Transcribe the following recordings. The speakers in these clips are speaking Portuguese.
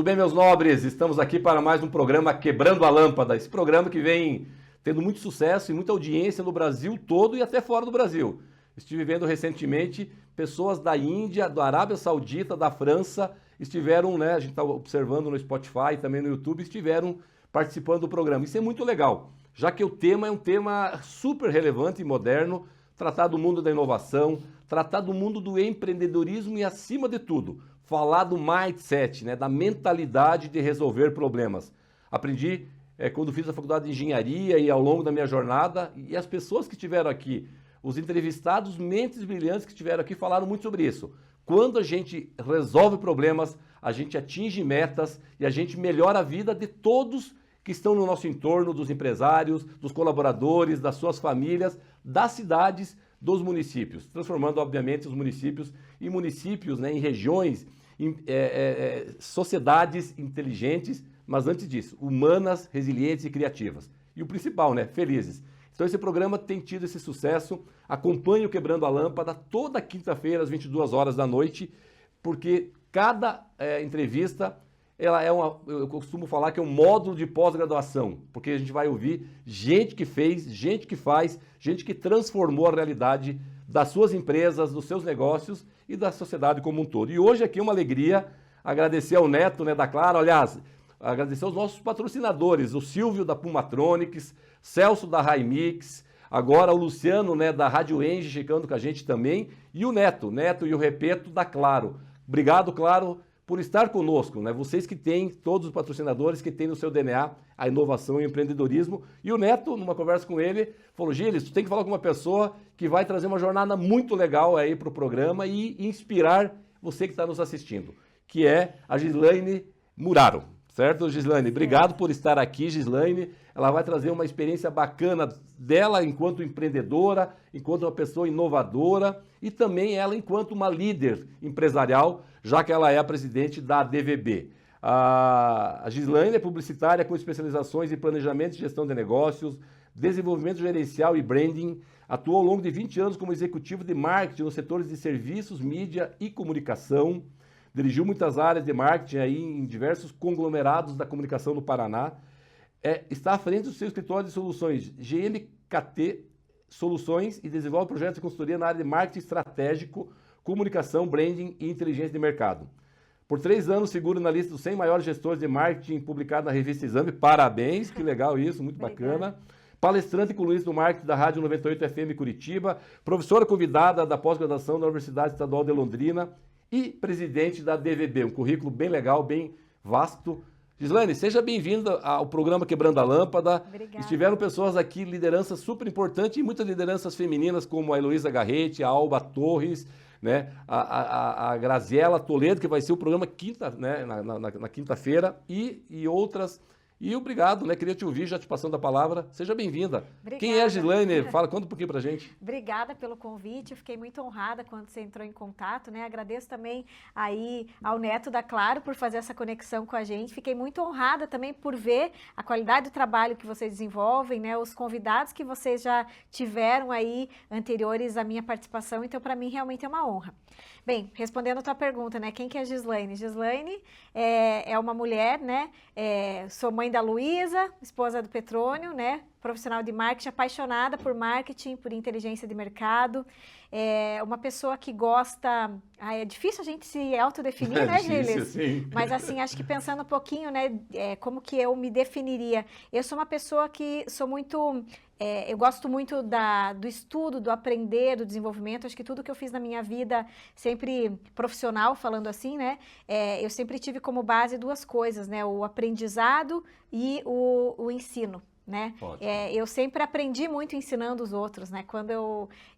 Tudo bem, meus nobres? Estamos aqui para mais um programa Quebrando a Lâmpada. Esse programa que vem tendo muito sucesso e muita audiência no Brasil todo e até fora do Brasil. Estive vendo recentemente pessoas da Índia, da Arábia Saudita, da França, estiveram, né, a gente está observando no Spotify, também no YouTube, estiveram participando do programa. Isso é muito legal, já que o tema é um tema super relevante e moderno, tratar do mundo da inovação, tratar do mundo do empreendedorismo e, acima de tudo, falar do mindset, né, da mentalidade de resolver problemas. Aprendi quando fiz a faculdade de engenharia e ao longo da minha jornada, e as pessoas que estiveram aqui, os entrevistados, mentes brilhantes que estiveram aqui, falaram muito sobre isso. Quando a gente resolve problemas, a gente atinge metas e a gente melhora a vida de todos que estão no nosso entorno, dos empresários, dos colaboradores, das suas famílias, das cidades, dos municípios, transformando, obviamente, os municípios em municípios, né, em regiões, em sociedades inteligentes, mas antes disso, humanas, resilientes e criativas. E o principal, né, felizes. Então esse programa tem tido esse sucesso. Acompanhe o Quebrando a Lâmpada toda quinta-feira às 22 horas da noite, porque cada entrevista, ela eu costumo falar que é um módulo de pós-graduação, porque a gente vai ouvir gente que fez, gente que faz, gente que transformou a realidade das suas empresas, dos seus negócios e da sociedade como um todo. E hoje aqui é uma alegria agradecer ao Neto, né, da Claro, aliás, agradecer aos nossos patrocinadores, o Silvio da Pumatronics, Celso da Raimix, agora o Luciano, né, da Rádio Enge chegando com a gente também, e o Neto e o Repeto da Claro. Obrigado, Claro, por estar conosco, né? Vocês que têm, todos os patrocinadores que têm no seu DNA a inovação e o empreendedorismo. E o Neto, numa conversa com ele, falou: Gilles, tu tem que falar com uma pessoa que vai trazer uma jornada muito legal aí para o programa e inspirar você que está nos assistindo, que é a Gislaine Muraro. Certo, Gislaine? Obrigado por estar aqui, Gislaine. Ela vai trazer uma experiência bacana dela enquanto empreendedora, enquanto uma pessoa inovadora e também ela enquanto uma líder empresarial, já que ela é a presidente da DVB. A Gislaine é publicitária com especializações em planejamento e gestão de negócios, desenvolvimento gerencial e branding. Atuou ao longo de 20 anos como executivo de marketing nos setores de serviços, mídia e comunicação. Dirigiu muitas áreas de marketing aí em diversos conglomerados da comunicação no Paraná. Está à frente do seu escritório de soluções GMKT Soluções e desenvolve projetos de consultoria na área de marketing estratégico, comunicação, branding e inteligência de mercado. Por 3 anos figura na lista dos 100 maiores gestores de marketing publicado na revista Exame. Parabéns, que legal isso, muito bacana. Palestrante e colunista do marketing da Rádio 98 FM Curitiba, professora convidada da pós-graduação da Universidade Estadual de Londrina e presidente da DVB, um currículo bem legal, bem vasto. Gislaine, seja bem-vinda ao programa Quebrando a Lâmpada. Obrigada. Estiveram pessoas aqui, lideranças super importantes e muitas lideranças femininas, como a Heloísa Garrete, a Alba Torres, né, a Graziela Toledo, que vai ser o programa na quinta-feira, e outras. E obrigado, né? Queria te ouvir, já te passando a palavra. Seja bem-vinda. Quem é a Gislaine? Conta um pouquinho pra gente. Obrigada pelo convite, eu fiquei muito honrada quando você entrou em contato, né? Agradeço também aí ao Neto da Claro por fazer essa conexão com a gente. Fiquei muito honrada também por ver a qualidade do trabalho que vocês desenvolvem, né? Os convidados que vocês já tiveram aí anteriores à minha participação, então para mim realmente é uma honra. Bem, respondendo a tua pergunta, né? Quem que é a Gislaine? Gislaine é uma mulher, né? Sou mãe da Luísa, esposa do Petrônio, né? Profissional de marketing, apaixonada por marketing, por inteligência de mercado. Uma pessoa que gosta... é difícil a gente se autodefinir, né, Gilles? Sim. Mas assim, acho que pensando um pouquinho, né? Como que eu me definiria? Eu sou uma pessoa que sou muito... eu gosto muito do estudo, do aprender, do desenvolvimento. Acho que tudo que eu fiz na minha vida, sempre profissional, falando assim, né? Eu sempre tive como base 2 coisas, né? O aprendizado e o ensino. Né? Eu sempre aprendi muito ensinando os outros, né? Quando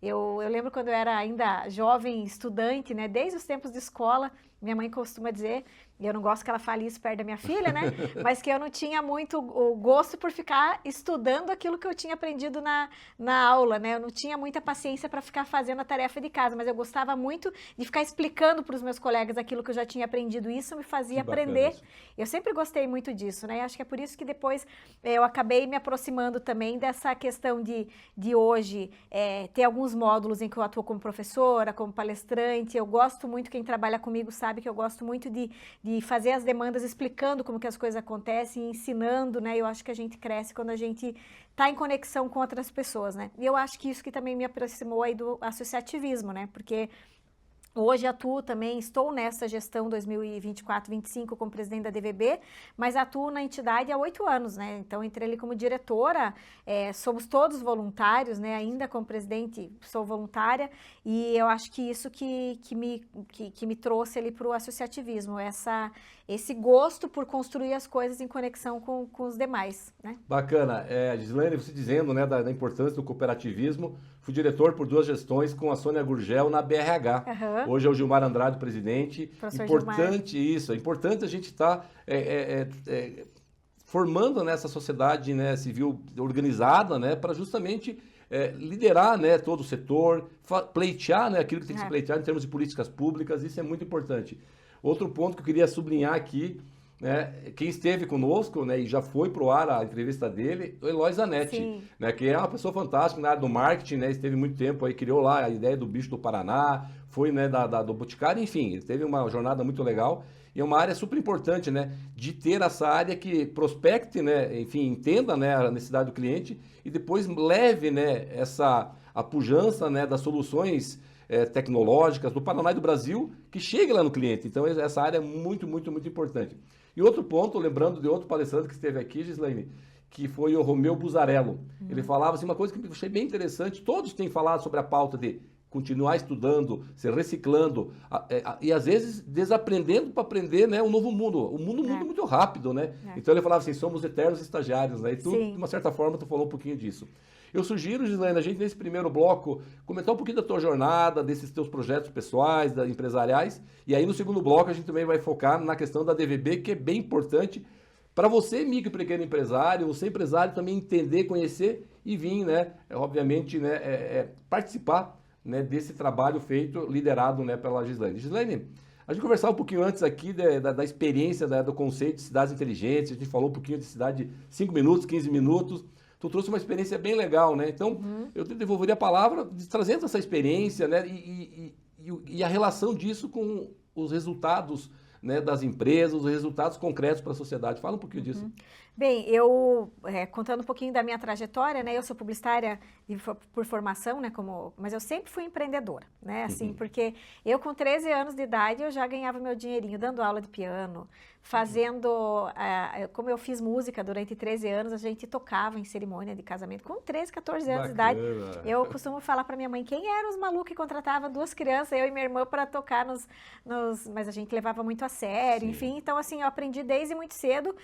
eu lembro quando eu era ainda jovem, estudante, né? Desde os tempos de escola, minha mãe costuma dizer, e eu não gosto que ela fale isso perto da minha filha, né? Mas que eu não tinha muito o gosto por ficar estudando aquilo que eu tinha aprendido na aula, né? Eu não tinha muita paciência para ficar fazendo a tarefa de casa, mas eu gostava muito de ficar explicando para os meus colegas aquilo que eu já tinha aprendido. Isso me fazia aprender. Eu sempre gostei muito disso, né? Acho que é por isso que depois eu acabei me aproximando também dessa questão de hoje ter alguns módulos em que eu atuo como professora, como palestrante. Eu gosto muito, quem trabalha comigo sabe que eu gosto muito de de fazer as demandas, explicando como que as coisas acontecem, ensinando, né? Eu acho que a gente cresce quando a gente está em conexão com outras pessoas, né? E eu acho que isso que também me aproximou aí do associativismo, né? Porque hoje atuo também, estou nessa gestão 2024-25 como presidente da DVB, mas atuo na entidade há 8 anos, né? Então, entrei ali como diretora, somos todos voluntários, né? Ainda como presidente sou voluntária, e eu acho que isso que me trouxe ali para o associativismo, esse gosto por construir as coisas em conexão com os demais, né? Bacana. Gislaine, você dizendo, né, da importância do cooperativismo, fui diretor por 2 gestões com a Sônia Gurgel na BRH. Uhum. Hoje é o Gilmar Andrade, presidente. Professor Importante Gilmar. isso, é importante a gente estar formando nessa sociedade, né, civil organizada, né, para justamente liderar, né, todo o setor, pleitear, né, aquilo que tem que se pleitear em termos de políticas públicas, isso é muito importante. Outro ponto que eu queria sublinhar aqui, né, quem esteve conosco, né, e já foi para o ar a entrevista dele, o Eloy Zanetti, né, que é uma pessoa fantástica na área do marketing, né, esteve muito tempo aí, criou lá a ideia do bicho do Paraná, foi, né, do Boticário, enfim, teve uma jornada muito legal e é uma área super importante, né, de ter essa área que prospecte, né, enfim, entenda, né, a necessidade do cliente e depois leve, né, a pujança, né, das soluções tecnológicas do Paraná e do Brasil que chegue lá no cliente. Então, essa área é muito, muito, muito importante. E outro ponto, lembrando de outro palestrante que esteve aqui, Gislaine, que foi o Romeu Buzarello. Ele falava assim, uma coisa que eu achei bem interessante, todos têm falado sobre a pauta de continuar estudando, se reciclando e às vezes desaprendendo para aprender, né, um novo mundo. O mundo muda muito rápido, né? Então ele falava assim, somos eternos estagiários, né? E tu, de uma certa forma, tu falou um pouquinho disso. Eu sugiro, Gislaine, a gente nesse primeiro bloco comentar um pouquinho da tua jornada, desses teus projetos pessoais, empresariais, e aí no segundo bloco a gente também vai focar na questão da DVB, que é bem importante para você, micro e pequeno empresário, você empresário também entender, conhecer e vir, né, obviamente, né, participar, né, desse trabalho feito, liderado, né, pela Gislaine. Gislaine, a gente conversava um pouquinho antes aqui da experiência, do conceito de cidades inteligentes, a gente falou um pouquinho de cidade de 5 minutos, 15 minutos, tu trouxe uma experiência bem legal, né? Então, eu te devolveria a palavra trazendo essa experiência, né? E a relação disso com os resultados, né, das empresas, os resultados concretos para a sociedade. Fala um pouquinho disso. Bem, eu, contando um pouquinho da minha trajetória, né, eu sou publicitária por formação, né, mas eu sempre fui empreendedora, né, assim, porque eu com 13 anos de idade, eu já ganhava meu dinheirinho dando aula de piano, fazendo, como eu fiz música durante 13 anos, a gente tocava em cerimônia de casamento, com 13, 14 anos de idade. Eu costumo falar para minha mãe, quem eram os malucos que contratavam 2 crianças, eu e minha irmã, para tocar mas a gente levava muito a sério, enfim, então assim, eu aprendi desde muito cedo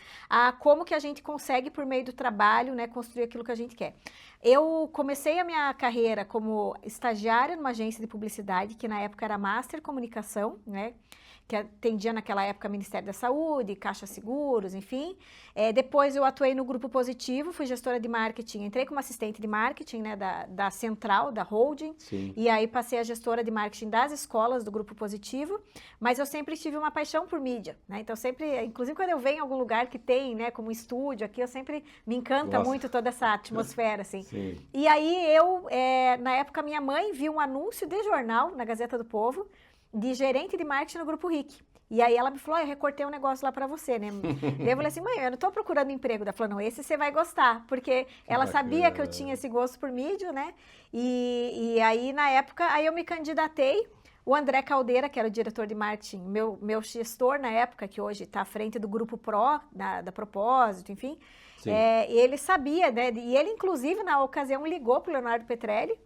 como que a gente consegue, por meio do trabalho, né, construir aquilo que a gente quer. Eu comecei a minha carreira como estagiária numa agência de publicidade, que na época era Master Comunicação, né, que atendia naquela época Ministério da Saúde, Caixa Seguros, enfim. Depois eu atuei no Grupo Positivo, fui gestora de marketing, entrei como assistente de marketing, né, da central, da holding, e aí passei a gestora de marketing das escolas do Grupo Positivo, mas eu sempre tive uma paixão por mídia, né, então sempre, inclusive quando eu venho em algum lugar que tem, né, como estúdio aqui, eu sempre me encanta muito toda essa atmosfera, assim. E aí na época minha mãe viu um anúncio de jornal na Gazeta do Povo, de gerente de marketing no Grupo RIC. E aí ela me falou, eu recortei um negócio lá pra você, né? Daí eu falei assim, mãe, eu não tô procurando emprego. Ela falou, não, esse você vai gostar, porque ela sabia que eu tinha esse gosto por mídia, né? E aí, na época, eu me candidatei. O André Caldeira, que era o diretor de marketing, meu gestor na época, que hoje está à frente do Grupo Pro, da Propósito, enfim, ele sabia, né? E ele, inclusive, na ocasião, ligou pro Leonardo Petrelli,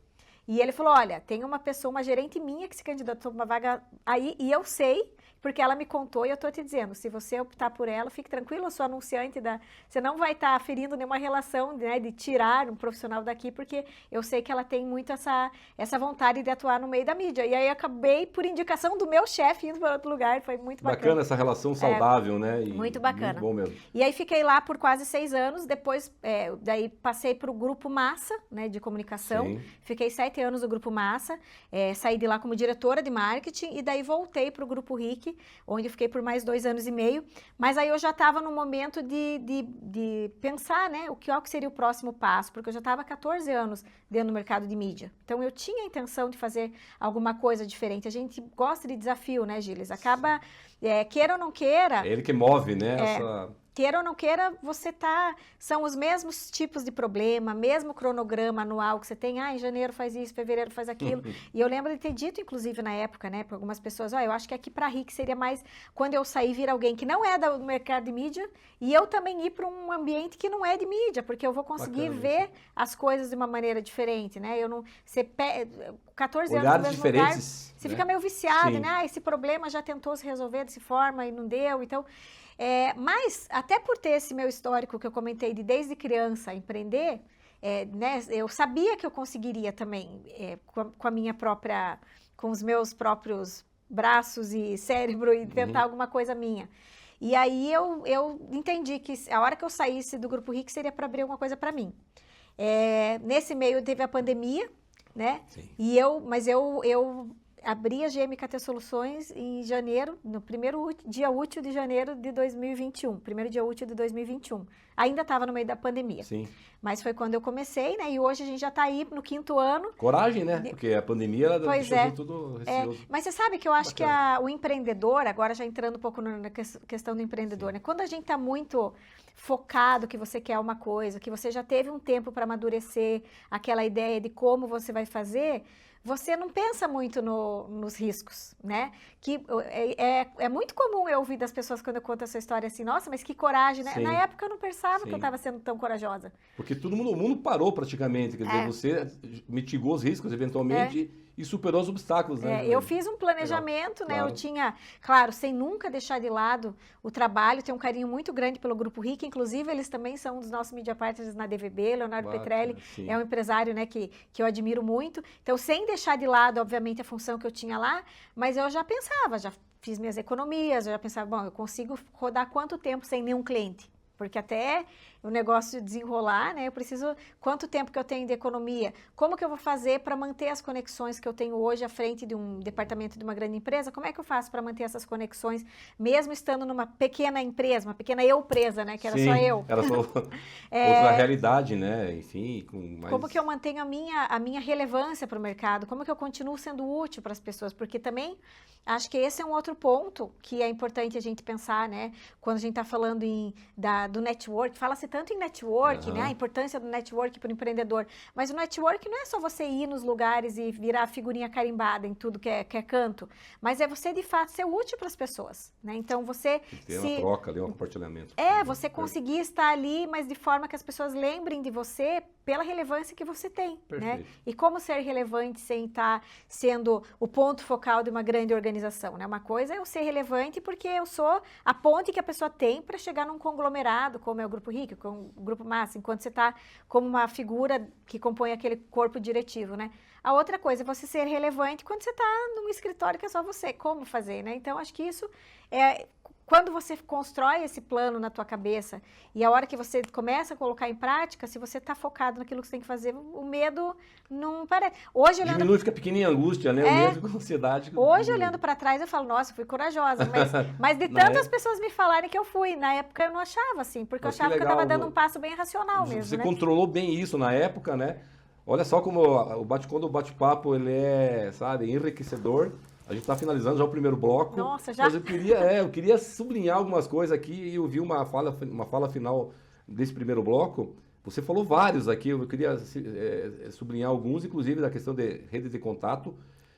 e ele falou, olha, tem uma pessoa, uma gerente minha que se candidatou para uma vaga aí, e eu sei, porque ela me contou e eu tô te dizendo, se você optar por ela, fique tranquilo, eu sou anunciante você não vai estar ferindo nenhuma relação, né, de tirar um profissional daqui, porque eu sei que ela tem muito essa vontade de atuar no meio da mídia. E aí eu acabei, por indicação do meu chefe, indo para outro lugar, foi muito bacana. Bacana essa relação saudável, né? Muito bacana. Muito bom mesmo. E aí fiquei lá por quase 6 anos, depois daí passei para o Grupo Massa, né, de comunicação, fiquei 7 anos no Grupo Massa, saí de lá como diretora de marketing e daí voltei para o Grupo RIC, RIC, onde eu fiquei por mais 2 anos e meio, mas aí eu já estava no momento de pensar, né, qual que seria o próximo passo, porque eu já estava há 14 anos dentro do mercado de mídia. Então eu tinha a intenção de fazer alguma coisa diferente. A gente gosta de desafio, né, Gilles? Acaba, queira ou não queira... É ele que move, né? Queira ou não queira, são os mesmos tipos de problema, mesmo cronograma anual que você tem, em janeiro faz isso, fevereiro faz aquilo. E eu lembro de ter dito, inclusive, na época, né, para algumas pessoas, eu acho que aqui para a RIC seria mais quando eu sair vir alguém que não é do mercado de mídia e eu também ir para um ambiente que não é de mídia, porque eu vou conseguir ver as coisas de uma maneira diferente, né? Eu não... 14 anos no mesmo lugar, você fica meio viciado, né? Esse problema já tentou se resolver dessa forma e não deu, então... mas, até por ter esse meu histórico que eu comentei de desde criança empreender, né, eu sabia que eu conseguiria também, com a minha própria, com os meus próprios braços e cérebro e tentar alguma coisa minha. E aí eu entendi que a hora que eu saísse do Grupo RIC seria para abrir alguma coisa para mim. Nesse meio teve a pandemia, né? Mas eu abri a GMKT Soluções em janeiro, no primeiro dia útil de janeiro de 2021, primeiro dia útil de 2021. Ainda estava no meio da pandemia. Sim. Mas foi quando eu comecei, né? E hoje a gente já está aí no 5º ano. Coragem, né? Porque a pandemia ela deixou tudo receoso. Mas você sabe que eu acho que o empreendedor, agora já entrando um pouco na questão do empreendedor, né? Quando a gente está muito focado que você quer uma coisa, que você já teve um tempo para amadurecer aquela ideia de como você vai fazer, você não pensa muito nos riscos, né? Que é muito comum eu ouvir das pessoas quando eu conto essa história assim, nossa, mas que coragem, né? Na época eu não pensava que eu estava sendo tão corajosa. Porque o mundo parou praticamente, quer dizer, você mitigou os riscos eventualmente e superou os obstáculos, né? Eu fiz um planejamento, né? Claro. Eu tinha, claro, sem nunca deixar de lado o trabalho, tenho um carinho muito grande pelo Grupo RIC, inclusive eles também são um dos nossos media partners na DVB, Leonardo Petrelli é um empresário, né, que eu admiro muito. Então, sem deixar de lado, obviamente, a função que eu tinha lá, mas eu já pensava, já fiz minhas economias, eu já pensava, bom, eu consigo rodar quanto tempo sem nenhum cliente? Porque até o negócio desenrolar, né? Eu preciso... Quanto tempo que eu tenho de economia? Como que eu vou fazer para manter as conexões que eu tenho hoje à frente de um departamento de uma grande empresa? Como é que eu faço para manter essas conexões, mesmo estando numa pequena empresa, uma pequena eu-presa, né? Que era só eu. Era só outra realidade, né? Enfim, com mais... Como que eu mantenho a minha relevância para o mercado? Como que eu continuo sendo útil para as pessoas? Porque também... Acho que esse é um outro ponto que é importante a gente pensar, né? Quando a gente está falando do network, fala-se tanto em network, né? A importância do network para o empreendedor. Mas o network não é só você ir nos lugares e virar figurinha carimbada em tudo que é canto, mas é você, de fato, ser útil para as pessoas, né? Então, você... Tem uma troca ali, um compartilhamento. Você conseguir estar ali, mas de forma que as pessoas lembrem de você pela relevância que você tem, né? E como ser relevante sem estar sendo o ponto focal de uma grande organização, né? Uma coisa é eu ser relevante porque eu sou a ponte que a pessoa tem para chegar num conglomerado, como é o Grupo RIC, como o Grupo Massa, enquanto você está como uma figura que compõe aquele corpo diretivo, né? A outra coisa é você ser relevante quando você está num escritório que é só você, como fazer, né? Então, acho que isso quando você constrói esse plano na tua cabeça e a hora que você começa a colocar em prática, se você está focado naquilo que você tem que fazer, o medo não parece. Hoje, diminui, fica pequenininha a angústia, né? O medo com ansiedade. Hoje, olhando para trás, eu falo, nossa, fui corajosa. Mas de tantas pessoas me falarem que eu fui, na época eu não achava assim, porque eu achava que eu estava dando um passo bem racional mesmo. Você controlou bem isso na época, né? Olha só como quando o bate-papo ele é, sabe, enriquecedor. A gente está finalizando já o primeiro bloco. Nossa, já? Mas eu queria sublinhar algumas coisas aqui e eu vi uma fala final desse primeiro bloco. Você falou vários aqui, eu queria sublinhar alguns, inclusive da questão de rede de contato.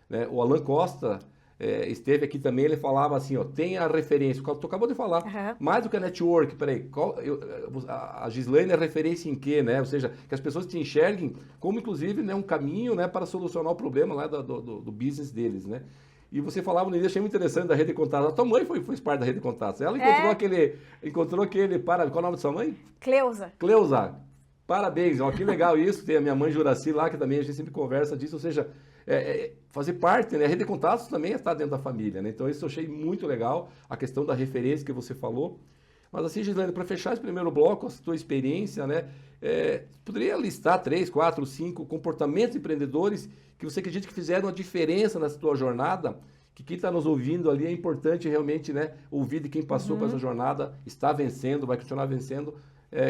Né? O Alan Costa esteve aqui também, ele falava assim, ó, tem a referência, tu acabou de falar, mais do que a network, peraí, a Gislaine é referência em quê, né? Ou seja, que as pessoas te enxerguem como, inclusive, né, um caminho, né, para solucionar o problema lá do business deles, né? E você falava no início, achei muito interessante da rede de contatos. A tua mãe fez parte da rede de contatos. Ela encontrou aquele, qual é o nome de sua mãe? Cleusa. Cleusa. Parabéns, ó, que legal isso. Tem a minha mãe Juraci lá, que também a gente sempre conversa disso. Ou seja, fazer parte, né? A rede de contatos também está dentro da família, né? Então isso eu achei muito legal, a questão da referência que você falou. Mas assim, Gislaine, para fechar esse primeiro bloco, a tua experiência, né? Poderia listar 3, 4, 5 comportamentos empreendedores que você acredita que fizeram a diferença na tua jornada, que quem está nos ouvindo ali é importante realmente, né, ouvir de quem passou por essa jornada, está vencendo, vai continuar vencendo.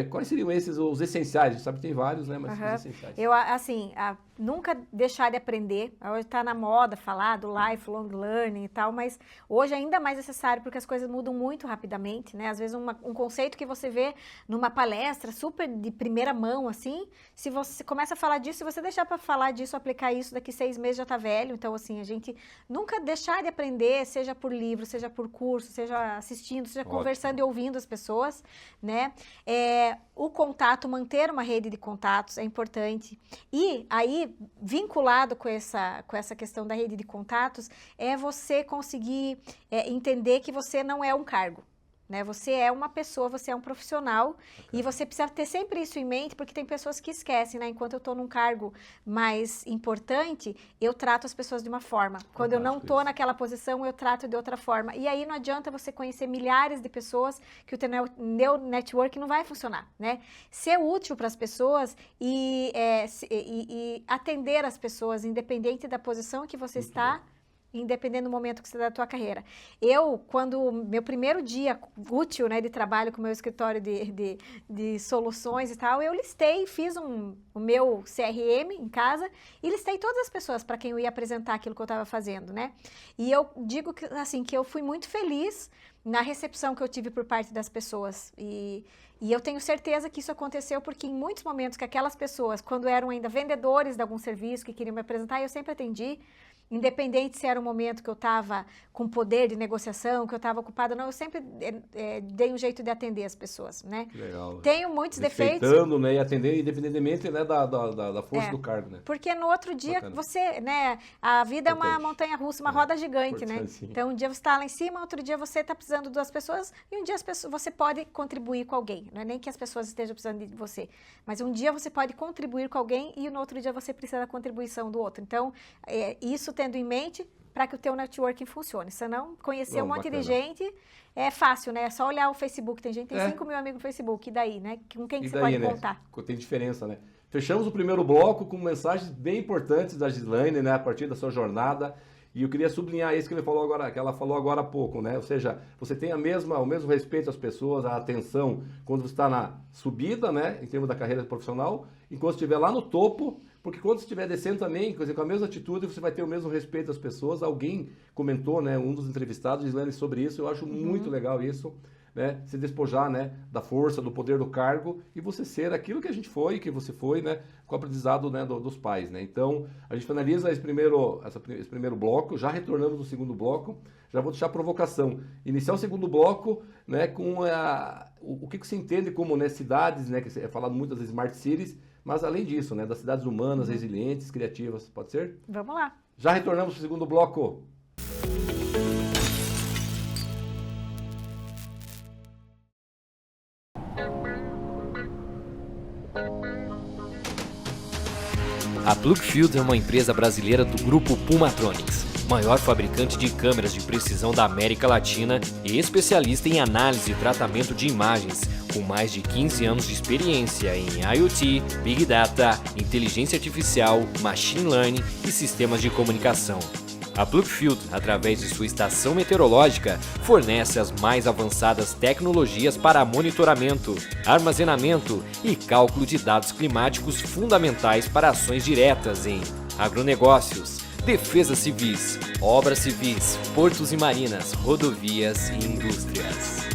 Quais seriam esses os essenciais? A gente sabe que tem vários, né, mas os essenciais. Eu, assim, nunca deixar de aprender. Hoje está na moda falar do lifelong learning e tal, mas hoje é ainda mais necessário porque as coisas mudam muito rapidamente, né? Às vezes um conceito que você vê numa palestra super de primeira mão, assim, se você começa a falar disso, se você deixar para falar disso, aplicar isso, daqui 6 meses já está velho. Então, assim, a gente nunca deixar de aprender, seja por livro, seja por curso, seja assistindo, seja conversando e ouvindo as pessoas, né? O contato, manter uma rede de contatos é importante. E aí, vinculado com essa questão da rede de contatos, é você conseguir entender que você não é um cargo. Né? Você é uma pessoa, você é um profissional e você precisa ter sempre isso em mente, porque tem pessoas que esquecem, né? Enquanto eu estou num cargo mais importante, eu trato as pessoas de uma forma. Quando eu não estou naquela posição, eu trato de outra forma. E aí não adianta você conhecer milhares de pessoas que o teu network não vai funcionar, né? Ser útil para as pessoas e atender as pessoas, independente da posição que você está, independente do momento que você dá da tua carreira. Quando meu primeiro dia útil, né, de trabalho com o meu escritório de soluções e tal, eu listei, fiz o meu CRM em casa e listei todas as pessoas para quem eu ia apresentar aquilo que eu estava fazendo, né? E eu digo que, assim, que eu fui muito feliz na recepção que eu tive por parte das pessoas. E eu tenho certeza que isso aconteceu porque em muitos momentos que aquelas pessoas, quando eram ainda vendedores de algum serviço que queriam me apresentar, eu sempre atendi. Independente se era um momento que eu estava com poder de negociação, que eu estava ocupada, não, eu sempre dei um jeito de atender as pessoas, né? Que legal. Tenho muitos defeitos. Respeitando, né, e atender independentemente, né, da força do cargo, né? Porque no outro dia você, né, a vida é uma montanha-russa, uma roda gigante, né? Sim. Então um dia você está lá em cima, outro dia você está precisando de 2 pessoas e um dia você pode contribuir com alguém. Não é nem que as pessoas estejam precisando de você, mas um dia você pode contribuir com alguém e no outro dia você precisa da contribuição do outro. Então, isso tendo em mente para que o teu networking funcione. Senão, conhecer um monte de gente é fácil, né? É só olhar o Facebook. Tem gente que tem 5 mil amigos no Facebook. E daí, né? Com quem que você pode contar? Tem diferença, né? Fechamos o primeiro bloco com mensagens bem importantes da Gislaine, né? A partir da sua jornada. E eu queria sublinhar isso que ela falou agora há pouco, né? Ou seja, você tem o mesmo respeito às pessoas, a atenção quando você está na subida, né? Em termos da carreira profissional, enquanto estiver lá no topo, porque quando você estiver descendo também, quer dizer, com a mesma atitude, você vai ter o mesmo respeito às pessoas. Alguém comentou, né? Um dos entrevistados, Gislaine, sobre isso. Eu acho muito legal isso. Né, se despojar, né, da força, do poder do cargo e você ser aquilo que a gente foi, que você foi, né, com o aprendizado, né, dos pais, né. Então, a gente finaliza esse primeiro bloco, já retornamos no segundo bloco, já vou deixar a provocação. Iniciar o segundo bloco, né, com o que se entende como, né, cidades, né, que é falado muito das Smart Cities, mas além disso, né, das cidades humanas, resilientes, criativas, pode ser? Vamos lá. Já retornamos para o segundo bloco. A Plugfield é uma empresa brasileira do grupo Pulmatronics, maior fabricante de câmeras de precisão da América Latina e especialista em análise e tratamento de imagens, com mais de 15 anos de experiência em IoT, Big Data, inteligência artificial, machine learning e sistemas de comunicação. A Plugfield, através de sua estação meteorológica, fornece as mais avançadas tecnologias para monitoramento, armazenamento e cálculo de dados climáticos fundamentais para ações diretas em agronegócios, defesas civis, obras civis, portos e marinas, rodovias e indústrias.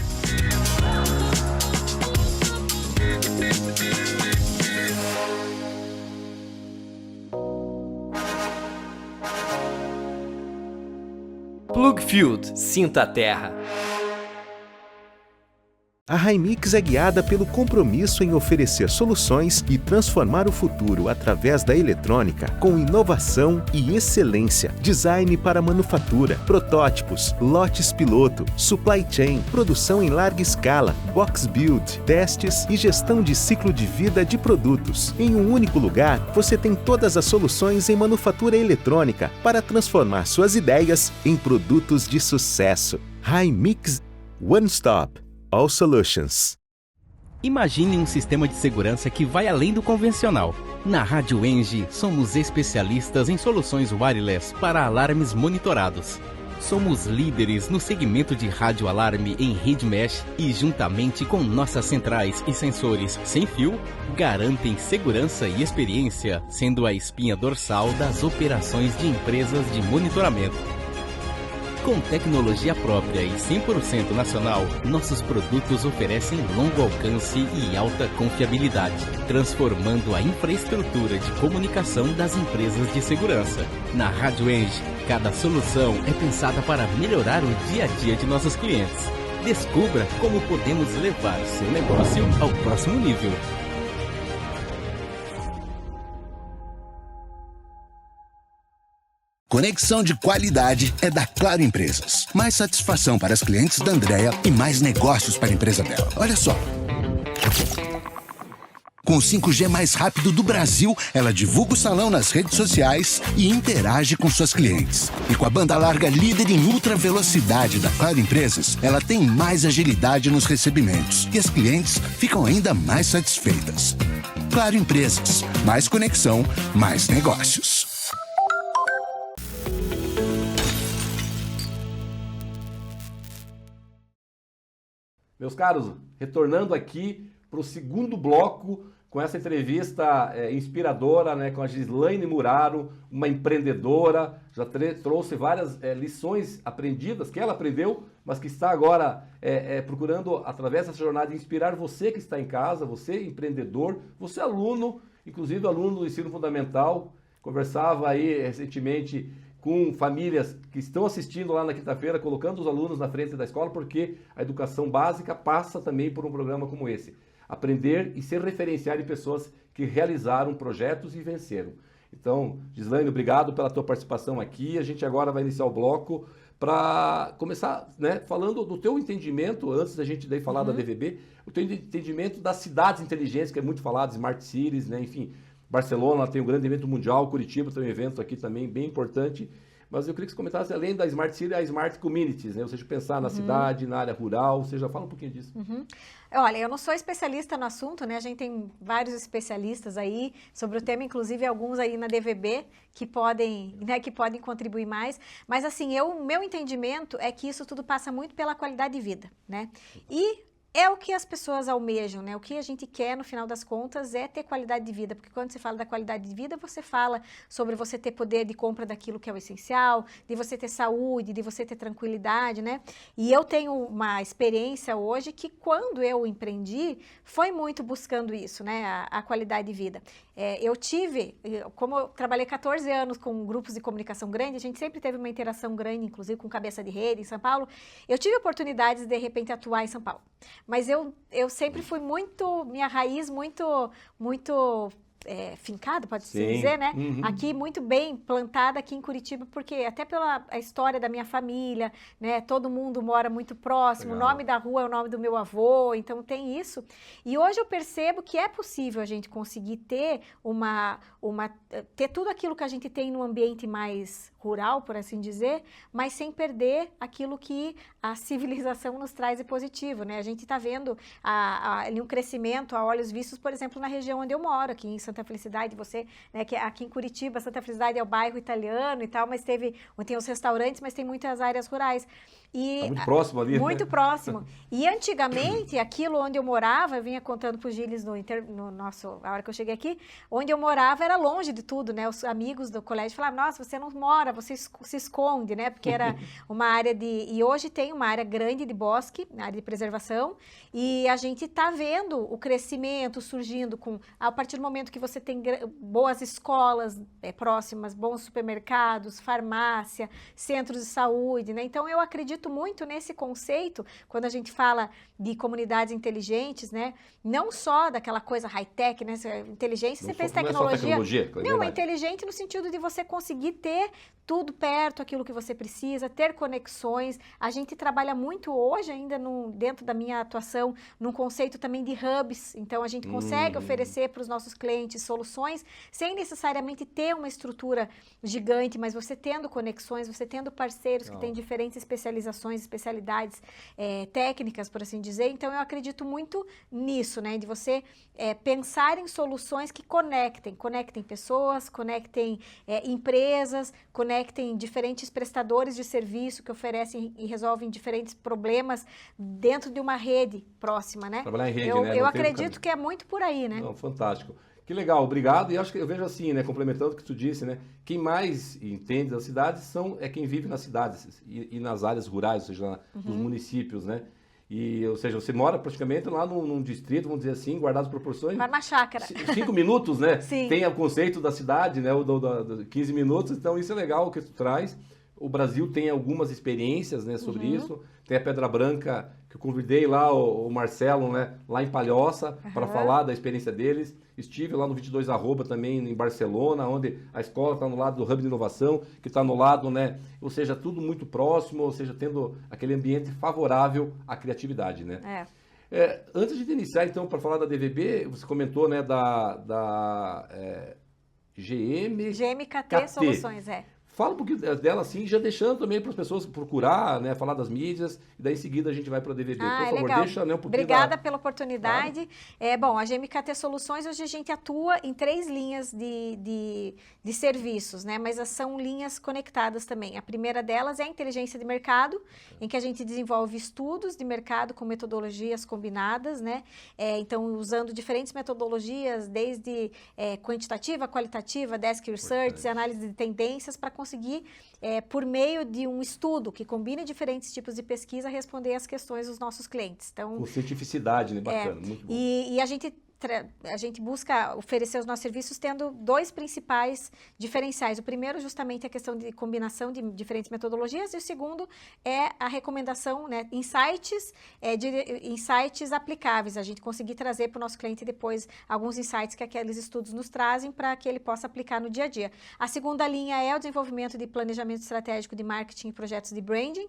Plugfield, sinta a terra. A Hymix é guiada pelo compromisso em oferecer soluções e transformar o futuro através da eletrônica com inovação e excelência. Design para manufatura, protótipos, lotes piloto, supply chain, produção em larga escala, box build, testes e gestão de ciclo de vida de produtos. Em um único lugar, você tem todas as soluções em manufatura eletrônica para transformar suas ideias em produtos de sucesso. Hymix One Stop. All Solutions. Imagine um sistema de segurança que vai além do convencional. Na Rádio Engie, somos especialistas em soluções wireless para alarmes monitorados. Somos líderes no segmento de rádio alarme em rede mesh e, juntamente com nossas centrais e sensores sem fio, garantem segurança e experiência, sendo a espinha dorsal das operações de empresas de monitoramento. Com tecnologia própria e 100% nacional, nossos produtos oferecem longo alcance e alta confiabilidade, transformando a infraestrutura de comunicação das empresas de segurança. Na Rádio Eng, cada solução é pensada para melhorar o dia a dia de nossos clientes. Descubra como podemos levar seu negócio ao próximo nível. Conexão de qualidade é da Claro Empresas. Mais satisfação para as clientes da Andrea e mais negócios para a empresa dela. Olha só. Com o 5G mais rápido do Brasil, ela divulga o salão nas redes sociais e interage com suas clientes. E com a banda larga líder em ultra velocidade da Claro Empresas, ela tem mais agilidade nos recebimentos e as clientes ficam ainda mais satisfeitas. Claro Empresas. Mais conexão, mais negócios. Meus caros, retornando aqui para o segundo bloco com essa entrevista inspiradora, né, com a Gislaine Muraro, uma empreendedora, já trouxe várias lições aprendidas, que ela aprendeu, mas que está agora procurando, através dessa jornada, inspirar você que está em casa, você empreendedor, você aluno, inclusive aluno do ensino fundamental. Conversava aí recentemente com famílias que estão assistindo lá na quinta-feira, colocando os alunos na frente da escola, porque a educação básica passa também por um programa como esse. Aprender e ser referencial de pessoas que realizaram projetos e venceram. Então, Gislaine, obrigado pela tua participação aqui. A gente agora vai iniciar o bloco para começar, né, falando do teu entendimento, antes da gente daí falar da DVB, o teu entendimento das cidades inteligentes, que é muito falado, Smart Cities, né, enfim. Barcelona tem um grande evento mundial, Curitiba tem um evento aqui também bem importante, mas eu queria que você comentasse, além da Smart City, a Smart Communities, né? Ou seja, pensar na cidade, na área rural, ou seja, fala um pouquinho disso. Olha, eu não sou especialista no assunto, né? A gente tem vários especialistas aí sobre o tema, inclusive alguns aí na DVB que podem, né, que podem contribuir mais, mas assim, meu entendimento é que isso tudo passa muito pela qualidade de vida, né? E é o que as pessoas almejam, né? O que a gente quer, no final das contas, é ter qualidade de vida. Porque quando você fala da qualidade de vida, você fala sobre você ter poder de compra daquilo que é o essencial, de você ter saúde, de você ter tranquilidade, né? E eu tenho uma experiência hoje que, quando eu empreendi, foi muito buscando isso, né? A qualidade de vida. Como eu trabalhei 14 anos com grupos de comunicação grande, a gente sempre teve uma interação grande, inclusive com cabeça de rede em São Paulo. Eu tive oportunidades de repente, atuar em São Paulo. Mas eu sempre fui minha raiz muito fincada, pode-se dizer, né? Aqui, muito bem plantada aqui em Curitiba, porque até pela a história da minha família, né? Todo mundo mora muito próximo, legal. O nome da rua é o nome do meu avô, então tem isso. E hoje eu percebo que é possível a gente conseguir ter ter tudo aquilo que a gente tem no ambiente mais rural, por assim dizer, mas sem perder aquilo que a civilização nos traz de positivo, né? A gente está vendo um crescimento a olhos vistos, por exemplo, na região onde eu moro, aqui em Santa Felicidade, né, que aqui em Curitiba, Santa Felicidade é o bairro italiano e tal, mas tem os restaurantes, mas tem muitas áreas rurais. E, muito próximo ali. Muito próximo. E antigamente, aquilo onde eu morava, eu vinha contando para o Gilles a hora que eu cheguei aqui, onde eu morava era longe de tudo, né? Os amigos do colégio falavam, nossa, você não mora, você se esconde, né? Porque era uma área E hoje tem uma área grande de bosque, área de preservação, e a gente está vendo o crescimento surgindo a partir do momento que você tem boas escolas próximas, bons supermercados, farmácia, centros de saúde, né? Então, eu acredito muito nesse conceito, quando a gente fala de comunidades inteligentes, né? Não só daquela coisa high-tech, né? Inteligência, você fez tecnologia. Não, é inteligente no sentido de você conseguir ter tudo perto, aquilo que você precisa, ter conexões. A gente trabalha muito hoje ainda dentro da minha atuação num conceito também de hubs. Então, a gente consegue oferecer para os nossos clientes diferentes soluções, sem necessariamente ter uma estrutura gigante, mas você tendo conexões, você tendo parceiros que têm diferentes especializações, especialidades técnicas, por assim dizer. Então, eu acredito muito nisso, né? De você pensar em soluções que conectem pessoas, conectem empresas, conectem diferentes prestadores de serviço que oferecem e resolvem diferentes problemas dentro de uma rede próxima, né? Trabalhar em rede, né? Eu acredito que é muito por aí, né? Não, fantástico. Que legal, obrigado. E acho que eu vejo assim, né? Complementando o que tu disse, né? Quem mais entende das cidades é quem vive nas cidades e nas áreas rurais, ou seja, nos municípios, né? Ou seja, você mora praticamente lá num distrito, vamos dizer assim, guardado as proporções. Para uma chácara. 5 minutos, né? Sim. Tem o conceito da cidade, né? O 15 minutos, então isso é legal o que tu traz. O Brasil tem algumas experiências, né, sobre isso. Tem a Pedra Branca, que eu convidei lá o Marcelo, né, lá em Palhoça, para falar da experiência deles. Estive lá no 22@ também em Barcelona, onde a escola está no lado do Hub de Inovação, que está no lado, né, ou seja, tudo muito próximo, ou seja, tendo aquele ambiente favorável à criatividade, né? Antes de iniciar, então, para falar da DVB, você comentou, né, da GMKT Soluções, Fala um pouquinho dela, assim, já deixando também para as pessoas procurar, né, falar das mídias, e daí em seguida a gente vai para a DVB. Por favor, legal. deixa, né, um pouquinho. Obrigada pela oportunidade. Claro. Bom, a GMKT Soluções, hoje a gente atua em 3 linhas de serviços, né, mas são linhas conectadas também. A primeira delas é a inteligência de mercado, em que a gente desenvolve estudos de mercado com metodologias combinadas, né, então usando diferentes metodologias, desde quantitativa, qualitativa, desk research, análise de tendências, para conseguir, por meio de um estudo que combine diferentes tipos de pesquisa, responder às questões dos nossos clientes. Então, com cientificidade, né? Bacana, muito bom. E a gente busca oferecer os nossos serviços tendo 2 principais diferenciais. O primeiro, justamente, é a questão de combinação de diferentes metodologias, e o segundo é a recomendação, né, insights aplicáveis. A gente conseguir trazer para o nosso cliente depois alguns insights que aqueles estudos nos trazem para que ele possa aplicar no dia a dia. A segunda linha é o desenvolvimento de planejamento estratégico de marketing e projetos de branding.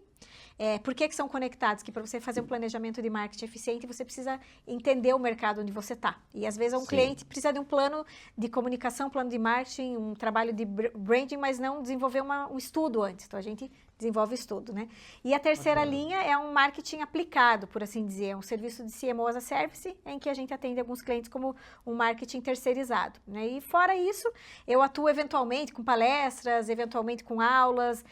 Por que são conectados? Que para você fazer um planejamento de marketing eficiente, você precisa entender o mercado onde você está. E às vezes um cliente precisa de um plano de comunicação, plano de marketing, um trabalho de branding, mas não desenvolver um estudo antes. Então a gente desenvolve estudo, né? E a terceira linha é um marketing aplicado, por assim dizer, é um serviço de CMO as a Service, em que a gente atende alguns clientes como um marketing terceirizado, né? E fora isso, eu atuo eventualmente com palestras, eventualmente com aulas,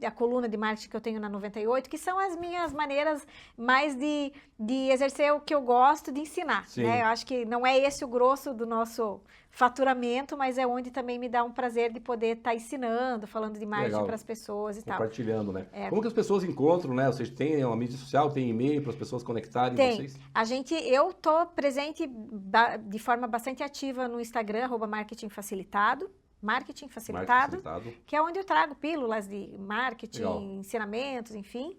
a coluna de marketing que eu tenho na 98, que são as minhas maneiras mais de exercer o que eu gosto de ensinar, né? Eu acho que não é esse o grosso do nosso faturamento, mas é onde também me dá um prazer de poder estar ensinando, falando de marketing para as pessoas e tal. Compartilhando, né? Como que as pessoas encontram, né? Vocês têm uma mídia social, tem e-mail para as pessoas conectarem vocês? Eu estou presente de forma bastante ativa no Instagram, @marketing facilitado, que é onde eu trago pílulas de marketing, ensinamentos, enfim.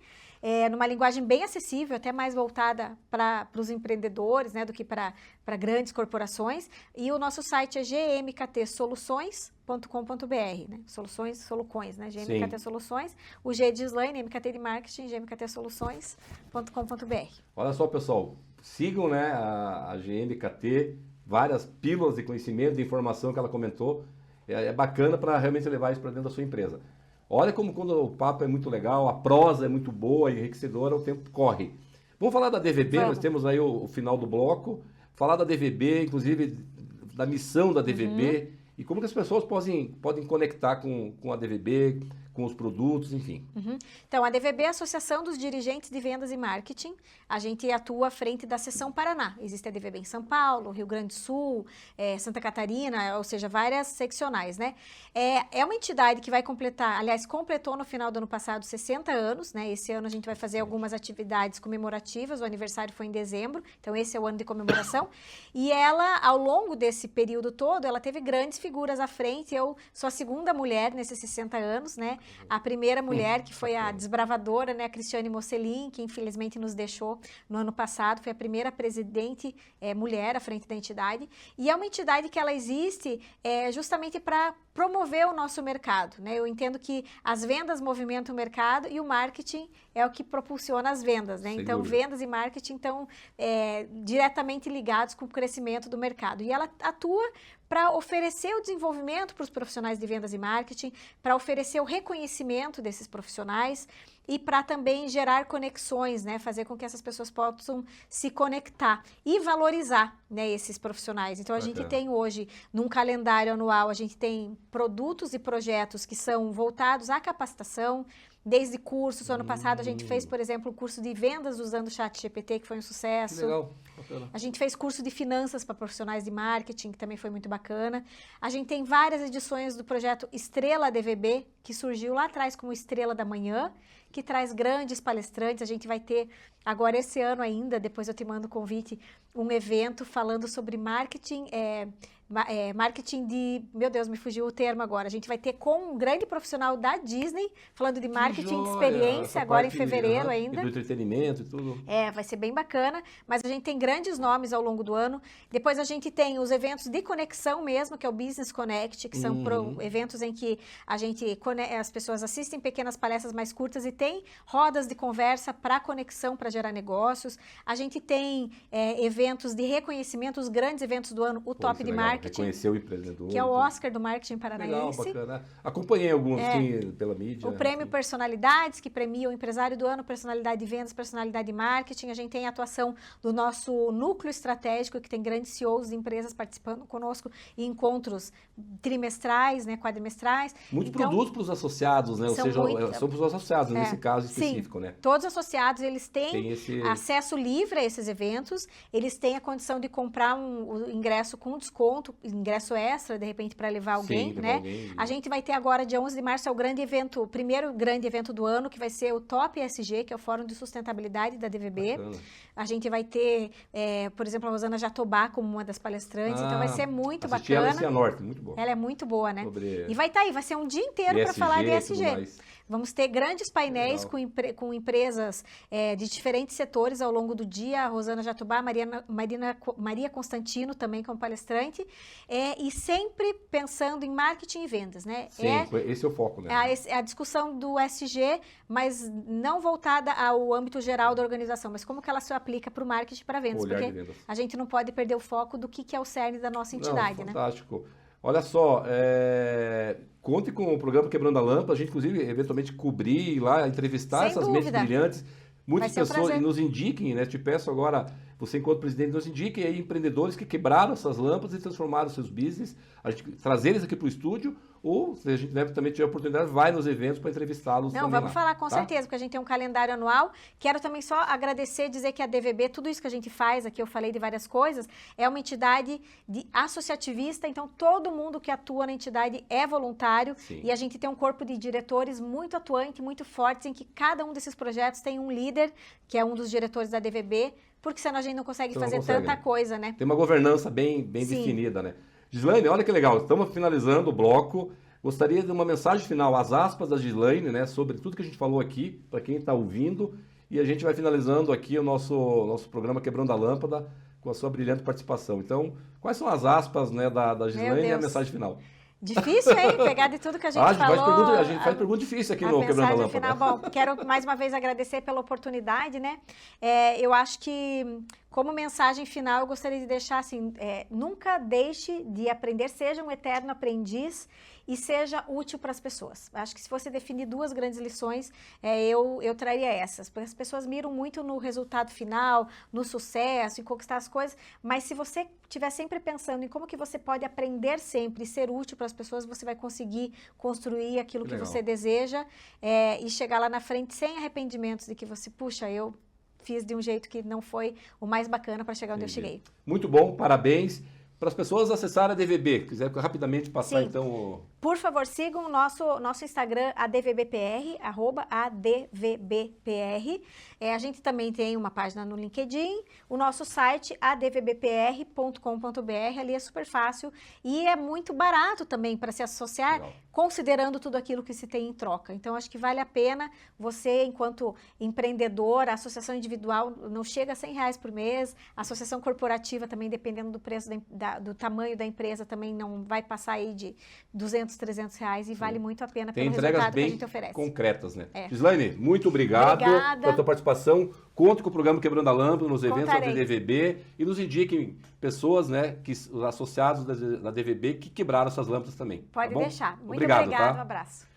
Numa linguagem bem acessível, até mais voltada para os empreendedores, né, do que para grandes corporações. E o nosso site é gmktsoluções.com.br, né? Soluções, né? GMKT Soluções. O G de Slane, MKT de Marketing, gmktsoluções.com.br. Olha só, pessoal, sigam, né, a GMKT, várias pílulas de conhecimento, de informação que ela comentou. É bacana para realmente levar isso para dentro da sua empresa. Olha como quando o papo é muito legal, a prosa é muito boa, enriquecedora, o tempo corre. Vamos falar da DVB, nós temos aí o final do bloco. Falar da DVB, inclusive da missão da DVB, e como que as pessoas podem conectar com a DVB, com os produtos, enfim. Então, a DVB é a Associação dos Dirigentes de Vendas e Marketing. A gente atua à frente da seção Paraná. Existe a DVB em São Paulo, Rio Grande do Sul, Santa Catarina, ou seja, várias seccionais, né? É uma entidade que vai completar, aliás, completou no final do ano passado 60 anos, né? Esse ano a gente vai fazer algumas atividades comemorativas, o aniversário foi em dezembro, então esse é o ano de comemoração. E ela, ao longo desse período todo, ela teve grandes figuras à frente. Eu sou a segunda mulher nesses 60 anos, né? A primeira mulher, que foi a desbravadora, né, a Cristiane Mocelin, que infelizmente nos deixou no ano passado, foi a primeira presidente mulher à frente da entidade. E é uma entidade que ela existe justamente para promover o nosso mercado, né? Eu entendo que as vendas movimentam o mercado e o marketing, é o que propulsiona as vendas, né? Sem Então, dúvida. vendas e marketing estão diretamente ligados com o crescimento do mercado. E ela atua para oferecer o desenvolvimento para os profissionais de vendas e marketing, para oferecer o reconhecimento desses profissionais e para também gerar conexões, né? Fazer com que essas pessoas possam se conectar e valorizar, né, esses profissionais. Então, a gente tem hoje, num calendário anual, a gente tem produtos e projetos que são voltados à capacitação, desde cursos. Ano passado a gente fez, por exemplo, um curso de vendas usando o ChatGPT, que foi um sucesso. Que legal. Bacana. A gente fez curso de finanças para profissionais de marketing, que também foi muito bacana. A gente tem várias edições do projeto Estrela DVB, que surgiu lá atrás como Estrela da Manhã, que traz grandes palestrantes. A gente vai ter, agora esse ano ainda, depois eu te mando o convite, um evento falando sobre marketing, marketing de... Meu Deus, me fugiu o termo agora. A gente vai ter com um grande profissional da Disney, falando de marketing de experiência, agora em fevereiro ainda. E do entretenimento e tudo. Vai ser bem bacana, mas a gente tem grandes nomes ao longo do ano. Depois a gente tem os eventos de conexão mesmo, que é o Business Connect, que são eventos em que as pessoas assistem pequenas palestras mais curtas e tem rodas de conversa para conexão, para gerar negócios. A gente tem eventos de reconhecimento, os grandes eventos do ano, o Top de Marketing, reconheceu o empreendedor. que é o Oscar do marketing paranaense. Legal, bacana. Acompanhei alguns, sim, pela mídia. O prêmio Personalidades, que premia o empresário do ano, personalidade de vendas, personalidade de marketing. A gente tem a atuação do nosso núcleo estratégico, que tem grandes CEOs de empresas participando conosco em encontros trimestrais, né, quadrimestrais. Muitos produtos para os associados, né? Ou seja, são para os associados, nesse caso específico, sim, né? Todos os associados, eles têm esse... acesso livre a esses eventos, eles têm a condição de comprar o ingresso com desconto, ingresso extra, de repente, para levar alguém, né? A gente vai ter agora, dia 11 de março, é o grande evento, o primeiro grande evento do ano, que vai ser o Top ESG, que é o Fórum de Sustentabilidade da DVB. Bacana. A gente vai ter, por exemplo, a Rosana Jatobá como uma das palestrantes, então vai ser muito bacana. Ela em Cianorte, muito boa. Ela é muito boa, né? E vai estar aí, vai ser um dia inteiro para falar de ESG. Vamos ter grandes painéis com empresas de diferentes setores ao longo do dia. A Rosana Jatobá, Maria Constantino também como palestrante. E sempre pensando em marketing e vendas, né? Sim, esse é o foco, né? A discussão do ESG, mas não voltada ao âmbito geral da organização, mas como que ela se aplica para o marketing e para vendas. Porque a gente não pode perder o foco do que é o cerne da nossa entidade, né? Fantástico. Olha só, conte com o programa Quebrando a Lâmpada, a gente inclusive eventualmente cobrir lá, entrevistar essas mentes brilhantes, muitas pessoas nos indiquem, né? Te peço agora, você enquanto presidente, nos indique aí empreendedores que quebraram essas lâmpadas e transformaram seus business, a gente trazer eles aqui para o estúdio, ou se a gente também tiver a oportunidade, vai nos eventos para entrevistá-los. Não, vamos falar com certeza, porque a gente tem um calendário anual. Quero também só agradecer, dizer que a DVB, tudo isso que a gente faz aqui, eu falei de várias coisas, é uma entidade associativista, então todo mundo que atua na entidade é voluntário. Sim. E a gente tem um corpo de diretores muito atuante, muito fortes, em que cada um desses projetos tem um líder, que é um dos diretores da DVB, porque senão a gente não consegue fazer tanta coisa, né? Tem uma governança bem definida, né? Gislaine, olha que legal, estamos finalizando o bloco. Gostaria de uma mensagem final, as aspas da Gislaine, né, sobre tudo que a gente falou aqui, para quem está ouvindo. E a gente vai finalizando aqui o nosso programa Quebrando a Lâmpada com a sua brilhante participação. Então, quais são as aspas, né, da Gislaine e a mensagem final? Difícil, hein? Pegar de tudo que a gente falou. A gente faz pergunta difícil aqui no Quebrando a Lâmpada. Final, bom, quero mais uma vez agradecer pela oportunidade, né? Eu acho que, como mensagem final, eu gostaria de deixar assim, nunca deixe de aprender, seja um eterno aprendiz e seja útil para as pessoas. Acho que se fosse definir duas grandes lições, eu traria essas, porque as pessoas miram muito no resultado final, no sucesso, em conquistar as coisas, mas se você estiver sempre pensando em como que você pode aprender sempre e ser útil para as pessoas, você vai conseguir construir aquilo que você deseja e chegar lá na frente sem arrependimentos de que você, puxa, eu fiz de um jeito que não foi o mais bacana para chegar onde eu cheguei. Muito bom, parabéns. Para as pessoas acessarem a DVB, quiser rapidamente passar. Sim. Então... Por favor, sigam o nosso Instagram, @advbpr, @advbpr. A gente também tem uma página no LinkedIn, o nosso site, advbpr.com.br, ali é super fácil e é muito barato também para se associar, considerando tudo aquilo que se tem em troca. Então, acho que vale a pena você, enquanto empreendedor, a associação individual não chega a R$100 por mês, a associação corporativa também, dependendo do preço do tamanho da empresa, também não vai passar aí de R$200 200, 300 reais e vale muito a pena Tem pelo entregas resultado que a bem gente oferece. concretas, né? É. Gislaine, muito obrigado Obrigada. pela tua participação. Conte com o programa Quebrando a Lâmpada nos eventos Contarei. da DVB e nos indiquem pessoas, né, os associados da DVB que quebraram essas lâmpadas também. Pode tá bom? deixar. Muito obrigado, obrigado, tá? um abraço.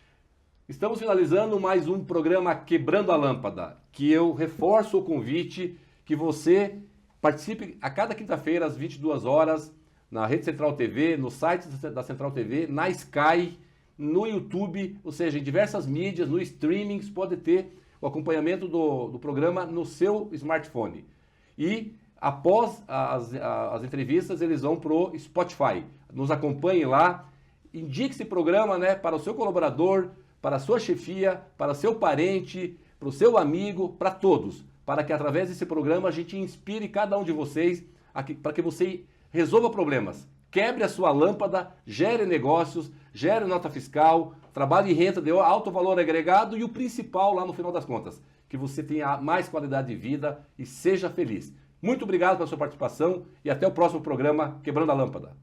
Estamos finalizando mais um programa Quebrando a Lâmpada, que eu reforço o convite que você participe a cada quinta-feira às 22 horas na Rede Central TV, no site da Central TV, na Sky, no YouTube, ou seja, em diversas mídias, no streaming, você pode ter o acompanhamento do programa no seu smartphone. E após as entrevistas, eles vão pro Spotify. Nos acompanhe lá, indique esse programa, né, para o seu colaborador, para a sua chefia, para o seu parente, para o seu amigo, para todos, para que através desse programa a gente inspire cada um de vocês para que você resolva problemas, quebre a sua lâmpada, gere negócios, gere nota fiscal, trabalhe em renda de alto valor agregado e o principal lá no final das contas, que você tenha mais qualidade de vida e seja feliz. Muito obrigado pela sua participação e até o próximo programa Quebrando a Lâmpada.